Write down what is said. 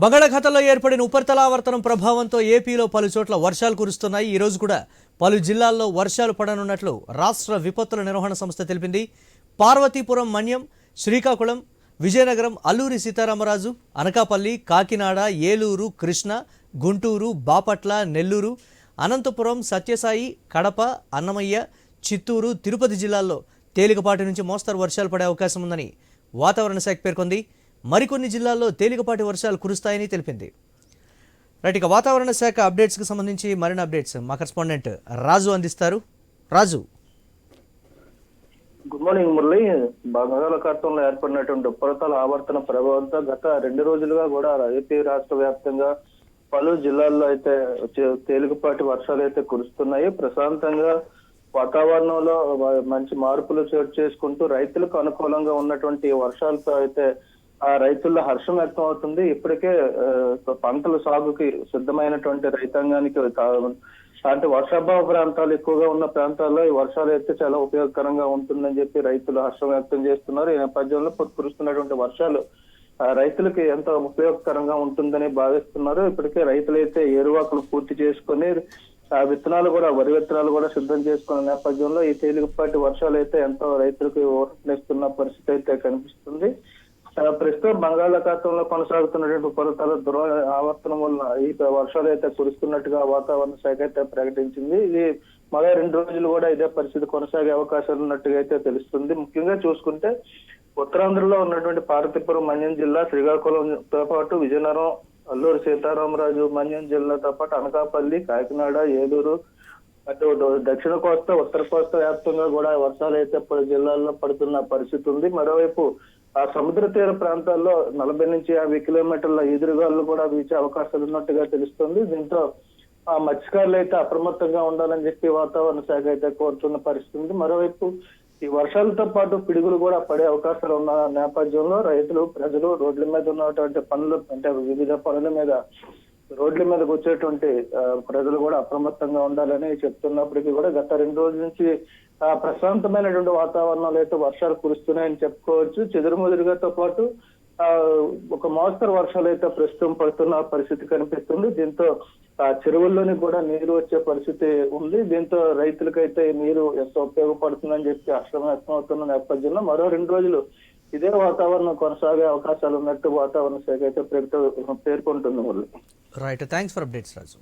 బంగాళాఖాతంలో ఏర్పడిన ఉపరితల ఆవర్తనం ప్రభావంతో ఏపీలో పలు చోట్ల వర్షాలు కురుస్తున్నాయి. ఈ రోజు కూడా పలు జిల్లాల్లో వర్షాలు పడనున్నట్లు రాష్ట్ర విపత్తుల నిర్వహణ సంస్థ తెలిపింది. పార్వతీపురం, మన్యం, శ్రీకాకుళం, విజయనగరం, అల్లూరి సీతారామరాజు, అనకాపల్లి, కాకినాడ, ఏలూరు, కృష్ణా, గుంటూరు, బాపట్ల, నెల్లూరు, అనంతపురం, సత్యసాయి, కడప, అన్నమయ్య, చిత్తూరు, తిరుపతి జిల్లాల్లో తేలికపాటి నుంచి మోస్తరు వర్షాలు పడే అవకాశం ఉందని వాతావరణ శాఖ పేర్కొంది. మరికొన్ని జిల్లాల్లో తేలికపాటి వర్షాలు కురుస్తాయని తెలిపింది. రైట్, ఇక వాతావరణ శాఖ అప్డేట్స్కి సంబంధించి మరిన్ని అప్డేట్స్ మా కరెస్పాండెంట్ రాజు అందిస్తారు. రాజు, గుడ్ మార్నింగ్ మురళి. బంగాళాఖాతంలో ఏర్పడినటువంటి ఉపరితల ఆవర్తన ప్రభావంతో గత 2 రోజులుగా కూడా ఏపీ రాష్ట్ర వ్యాప్తంగా పలు జిల్లాల్లో అయితే తేలికపాటి వర్షాలు అయితే కురుస్తున్నాయి. ప్రశాంతంగా వాతావరణంలో మంచి మార్పులు చోటు చేసుకుంటూ రైతులకు అనుకూలంగా ఉన్నటువంటి వర్షాలతో అయితే ఆ రైతుల్లో హర్షం వ్యక్తం అవుతుంది. ఇప్పటికే పంటల సాగుకి సిద్ధమైనటువంటి రైతాంగానికి అంటే వర్షాభావ ప్రాంతాలు ఎక్కువగా ఉన్న ప్రాంతాల్లో ఈ వర్షాలు అయితే చాలా ఉపయోగకరంగా ఉంటుందని చెప్పి రైతులు హర్షం వ్యక్తం చేస్తున్నారు. ఈ నేపథ్యంలో కురుస్తున్నటువంటి వర్షాలు రైతులకి ఎంతో ఉపయోగకరంగా ఉంటుందని భావిస్తున్నారు. ఇప్పటికే రైతులైతే ఏరువాకులు పూర్తి చేసుకుని ఆ విత్తనాలు కూడా, వరి విత్తనాలు కూడా సిద్ధం చేసుకున్న నేపథ్యంలో ఈ తేలికపాటి వర్షాలు అయితే ఎంతో రైతులకు ఊరటనిస్తున్న పరిస్థితి అయితే కనిపిస్తుంది. ప్రస్తుతం బంగాళాఖాతంలో కొనసాగుతున్నటువంటి ఉపరితల ఆవర్తనం వల్ల ఈ వర్షాలు అయితే కురుస్తున్నట్టుగా వాతావరణ శాఖ అయితే ప్రకటించింది. ఇది మరో 2 రోజులు కూడా ఇదే పరిస్థితి కొనసాగే అవకాశాలు ఉన్నట్టుగా అయితే తెలుస్తుంది. ముఖ్యంగా చూసుకుంటే ఉత్తరాంధ్రలో ఉన్నటువంటి పార్వతీపురం, మన్యం జిల్లా, శ్రీకాకుళంతో పాటు విజయనగరం, అల్లూరి సీతారామరాజు, మన్యం జిల్లాతో పాటు అనకాపల్లి, కాకినాడ, ఏలూరు, అటు దక్షిణ కోస్తా, ఉత్తర కోస్తా వ్యాప్తంగా కూడా వర్షాలు అయితే పలు జిల్లాల్లో పడుతున్న పరిస్థితి ఉంది. మరోవైపు ఆ సముద్ర తీర ప్రాంతాల్లో 40 నుంచి 50 కిలోమీటర్ల ఎదురుగాలు కూడా వీచే అవకాశాలు ఉన్నట్టుగా తెలుస్తుంది. దీంతో ఆ మత్స్యకారులు అయితే అప్రమత్తంగా ఉండాలని చెప్పి వాతావరణ శాఖ అయితే కోరుతున్న పరిస్థితి ఉంది. మరోవైపు ఈ వర్షాలతో పాటు పిడుగులు కూడా పడే అవకాశాలు ఉన్న నేపథ్యంలో ప్రజలు రోడ్ల మీద ఉన్నటువంటి పనులు, అంటే వివిధ పనుల మీద రోడ్ల మీదకి వచ్చేటువంటి ప్రజలు కూడా అప్రమత్తంగా ఉండాలని చెప్తున్నప్పటికీ కూడా గత 2 రోజుల నుంచి ప్రశాంతమైనటువంటి వాతావరణంలో అయితే వర్షాలు కురుస్తున్నాయని చెప్పుకోవచ్చు. చెదురుముదురుగాతో పాటు ఒక మోస్తరు వర్షాలు అయితే ప్రస్తుతం పడుతున్న పరిస్థితి కనిపిస్తుంది. దీంతో చెరువుల్లోని కూడా నీరు వచ్చే పరిస్థితి ఉంది. దీంతో రైతులకైతే నీరు ఎంతో ఉపయోగపడుతుందని చెప్పి హర్షం వ్యక్తం అవుతున్న నేపథ్యంలో మరో 2 రోజులు ఇదే వాతావరణం కొనసాగే అవకాశాలు ఉన్నట్టు వాతావరణ శాఖ అయితే పేర్కొంటుంది. Right, thanks for updates Raju.